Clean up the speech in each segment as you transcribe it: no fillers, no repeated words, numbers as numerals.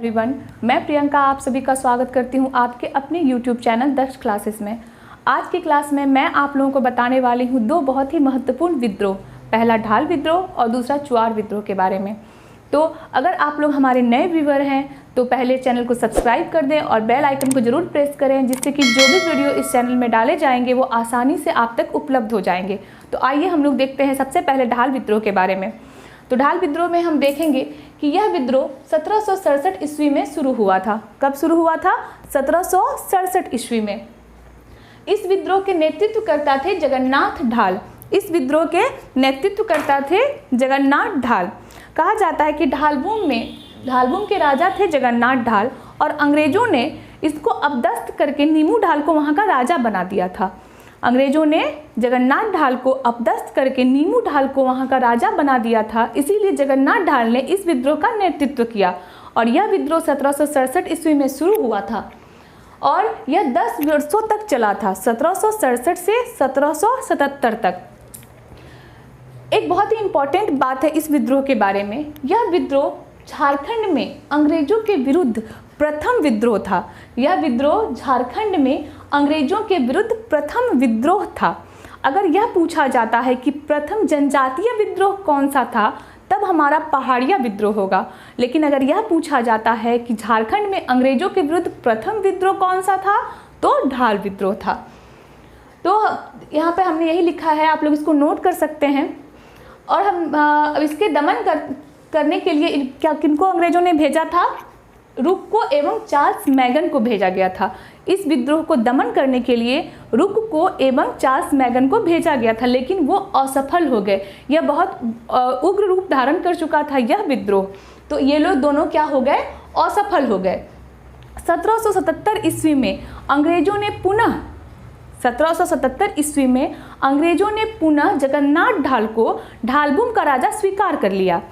Everyone, मैं प्रियंका आप सभी का स्वागत करती हूं आपके अपने YouTube चैनल दक्ष क्लासेस में। आज की क्लास में मैं आप लोगों को बताने वाली हूं दो बहुत ही महत्वपूर्ण विद्रोह, पहला ढाल विद्रोह और दूसरा चुआर विद्रोह के बारे में। तो अगर आप लोग हमारे नए व्यूवर हैं तो पहले चैनल को सब्सक्राइब कर दें और बेल आइकन को जरूर प्रेस करें, जिससे कि जो भी वीडियो इस चैनल में डाले जाएंगे वो आसानी से आप तक उपलब्ध हो जाएंगे। तो आइए हम लोग देखते हैं सबसे पहले ढाल विद्रोह के बारे में। तो ढाल विद्रोह में हम देखेंगे कि यह विद्रोह 1767 ईस्वी में शुरू हुआ था। कब शुरू हुआ था? 1767 ईस्वी में। इस विद्रोह के नेतृत्वकर्ता थे जगन्नाथ ढाल। इस विद्रोह के नेतृत्वकर्ता थे जगन्नाथ ढाल। कहा जाता है कि ढालभूम के राजा थे जगन्नाथ ढाल और अंग्रेजों ने इसको अपदस्थ करके नीमू ढाल को वहाँ का राजा बना दिया था। अंग्रेजों ने जगन्नाथ ढाल को अपदस्थ करके नीमू ढाल को वहाँ का राजा बना दिया था, इसीलिए जगन्नाथ ढाल ने इस विद्रोह का नेतृत्व किया और यह विद्रोह 1767 ईस्वी में शुरू हुआ था और यह 10 वर्षों तक चला था, 1767 से 1777 तक। एक बहुत ही इम्पॉर्टेंट बात है इस विद्रोह के बारे में, यह विद्रोह झारखंड में अंग्रेजों के विरुद्ध प्रथम विद्रोह था। यह विद्रोह झारखंड में अंग्रेजों के विरुद्ध प्रथम विद्रोह था। अगर यह पूछा जाता है कि प्रथम जनजातीय विद्रोह कौन सा था, तब हमारा पहाड़िया विद्रोह होगा। लेकिन अगर यह पूछा जाता है कि झारखंड में अंग्रेजों के विरुद्ध प्रथम विद्रोह कौन सा था, तो ढाल विद्रोह था। तो यहाँ पे हमने यही लिखा है, आप लोग इसको नोट कर सकते हैं। और हम अब इसके दमन करने के लिए किनको अंग्रेजों ने भेजा था? रुक को एवं चार्ल्स मैगन को भेजा गया था। इस विद्रोह को दमन करने के लिए रुक को एवं चार्ल्स मैगन को भेजा गया था, लेकिन वो असफल हो गए। यह बहुत उग्र रूप धारण कर चुका था यह विद्रोह, तो ये लोग दोनों क्या हो गए? असफल हो गए। 1777 ईस्वी में अंग्रेजों ने पुनः 1777 ईस्वी में अंग्रेजों ने पुनः जगन्नाथ ढाल को ढालभूम का राजा स्वीकार कर लिया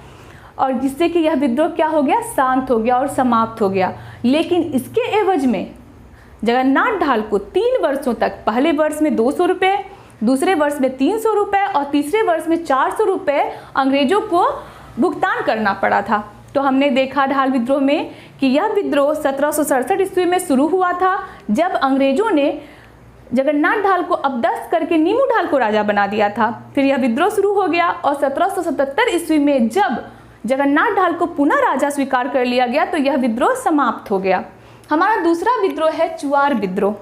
और जिससे कि यह विद्रोह क्या हो गया? शांत हो गया और समाप्त हो गया। लेकिन इसके एवज में जगन्नाथ ढाल को 3 वर्षों तक, पहले वर्ष में 200 रुपये, दूसरे वर्ष में 300 रुपये और तीसरे वर्ष में 400 रुपये अंग्रेजों को भुगतान करना पड़ा था। तो हमने देखा ढाल विद्रोह में कि यह विद्रोह 1767 ईस्वी में शुरू हुआ था, जब अंग्रेजों ने जगन्नाथ ढाल को अपदस्थ करके नीमू ढाल को राजा बना दिया था। फिर यह विद्रोह शुरू हो गया और 1777 ईस्वी में जब जगन्नाथ ढाल को पुनः राजा स्वीकार कर लिया गया तो यह विद्रोह समाप्त हो गया। हमारा दूसरा विद्रोह है चुआर विद्रोह।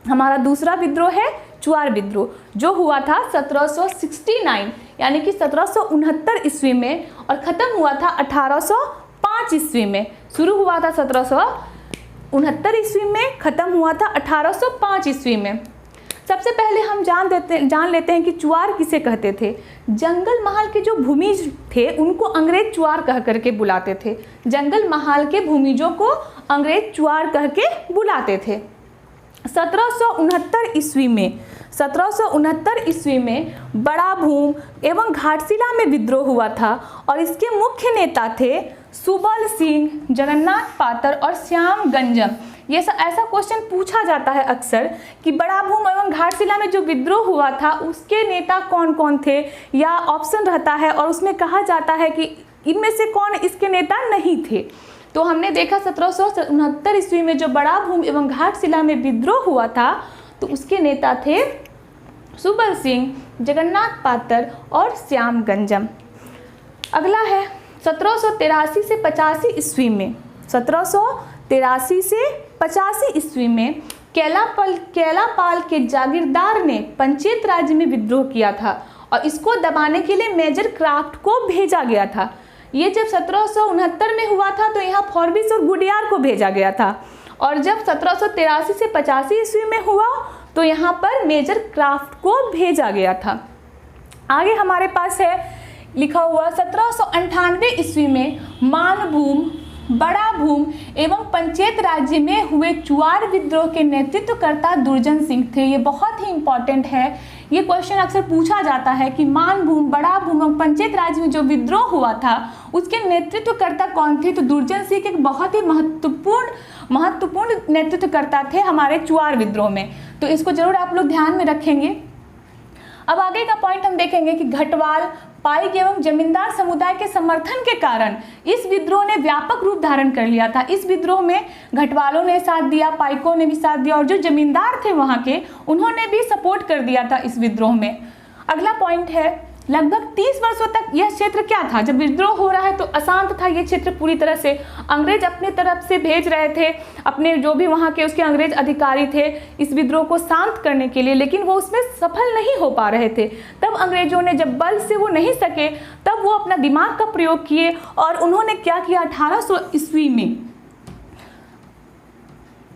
हमारा दूसरा विद्रोह है चुआर विद्रोह, जो हुआ था 1769 यानी कि 1769 ईस्वी में और ख़त्म हुआ था 1805 ईस्वी में। शुरू हुआ था 1769 ईस्वी में, ख़त्म हुआ था 1805 ईस्वी में। सबसे पहले हम जान लेते हैं कि चुआर किसे कहते थे। जंगल महाल के जो भूमिज थे उनको अंग्रेज चुआर कह करके बुलाते थे। जंगल महाल के भूमिजों को अंग्रेज चुआर कह के बुलाते थे। 1769 ईस्वी में बड़ा भूम एवं घाटशिला में विद्रोह हुआ था और इसके मुख्य नेता थे सुबल सिंह, जगन्नाथ पातर और श्याम गंजम। ये ऐसा क्वेश्चन पूछा जाता है अक्सर कि बड़ा भूम एवं घाटशिला में जो विद्रोह हुआ था उसके नेता कौन कौन थे, या ऑप्शन रहता है और उसमें कहा जाता है कि इनमें से कौन इसके नेता नहीं थे। तो हमने देखा 1769 ईस्वी में जो बड़ा भूम एवं घाटशिला में विद्रोह हुआ था तो उसके नेता थे सुबल सिंह, जगन्नाथ पातर और श्याम गंजम। अगला है 1783 से 85 ईस्वी में। 1783 से 85 ईस्वी में केलापाल के जागीरदार ने पंचेत राज्य में विद्रोह किया था और इसको दबाने के लिए मेजर क्राफ्ट को भेजा गया था। ये जब 1769 में हुआ था तो यहाँ फॉरबिस और गुडियार को भेजा गया था और जब 1783 से 85 ईस्वी में हुआ तो यहाँ पर मेजर क्राफ्ट को भेजा गया था। आगे हमारे पास है लिखा हुआ 1798 ईस्वी में मानभूम, बड़ा भूम एवं पंचेत राज्य में हुए चुआर विद्रोह के नेतृत्वकर्ता दुर्जन सिंह थे। ये बहुत ही इंपॉर्टेंट है, ये क्वेश्चन अक्सर पूछा जाता है कि मानभूम, बड़ा भूम एवं पंचेत राज्य में जो विद्रोह हुआ था उसके नेतृत्वकर्ता कौन थे? तो दुर्जन सिंह एक बहुत ही महत्वपूर्ण नेतृत्वकर्ता थे हमारे चुआर विद्रोह में। तो इसको जरूर आप लोग ध्यान में रखेंगे। अब आगे का पॉइंट हम देखेंगे कि घटवाल, पाइक एवं जमींदार समुदाय के समर्थन के कारण इस विद्रोह ने व्यापक रूप धारण कर लिया था। इस विद्रोह में घटवालों ने साथ दिया, पाइकों ने भी साथ दिया और जो जमींदार थे वहाँ के, उन्होंने भी सपोर्ट कर दिया था इस विद्रोह में। अगला पॉइंट है, लगभग 30 वर्षों तक यह क्षेत्र क्या था? जब विद्रोह हो रहा है तो अशांत था ये क्षेत्र पूरी तरह से। अंग्रेज अपने तरफ से भेज रहे थे अपने जो भी वहाँ के उसके अंग्रेज अधिकारी थे इस विद्रोह को शांत करने के लिए, लेकिन वो उसमें सफल नहीं हो पा रहे थे। तब अंग्रेजों ने जब बल से वो नहीं सके तब वो अपना दिमाग का प्रयोग किए और उन्होंने क्या किया, 1800 ईस्वी में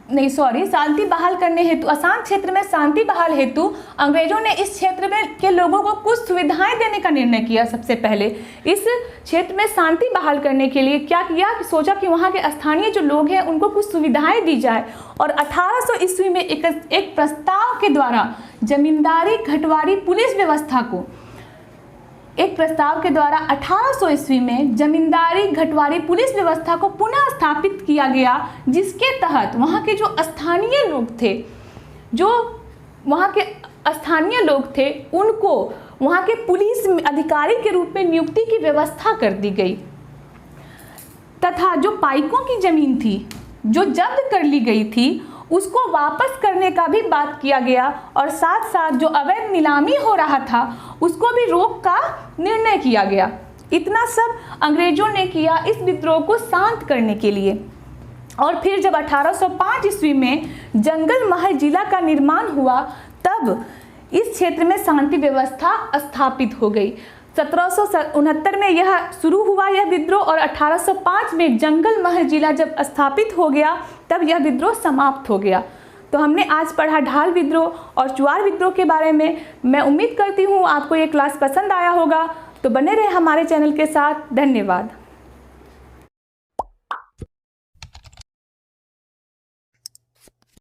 शांति बहाल करने हेतु, अशांत क्षेत्र में शांति बहाल हेतु अंग्रेजों ने इस क्षेत्र में के लोगों को कुछ सुविधाएं देने का निर्णय किया। सबसे पहले इस क्षेत्र में शांति बहाल करने के लिए क्या किया कि सोचा कि वहाँ के स्थानीय जो लोग हैं उनको कुछ सुविधाएं दी जाए और 1800 ईस्वी में एक प्रस्ताव के द्वारा जमींदारी घटवारी पुलिस व्यवस्था को 1800 ईस्वी में जमींदारी घटवारी पुलिस व्यवस्था को पुनः स्थापित किया गया, जिसके तहत वहाँ के जो स्थानीय लोग थे उनको वहाँ के पुलिस अधिकारी के रूप में नियुक्ति की व्यवस्था कर दी गई तथा जो पाइकों की जमीन थी जो जब्त कर ली गई थी उसको वापस करने का भी बात किया गया और साथ साथ जो अवैध नीलामी हो रहा था उसको भी रोक का निर्णय किया गया। इतना सब अंग्रेजों ने किया इस विद्रोह को शांत करने के लिए। और फिर जब 1805 ईस्वी में जंगल महल जिला का निर्माण हुआ तब इस क्षेत्र में शांति व्यवस्था स्थापित हो गई। 1769 में यह शुरू हुआ यह विद्रोह और 1805 में जंगल महल जिला जब स्थापित हो गया तब यह विद्रोह समाप्त हो गया। तो हमने आज पढ़ा ढाल विद्रोह और चुआर विद्रोह के बारे में। मैं उम्मीद करती हूँ आपको ये क्लास पसंद आया होगा। तो बने रहे हमारे चैनल के साथ। धन्यवाद।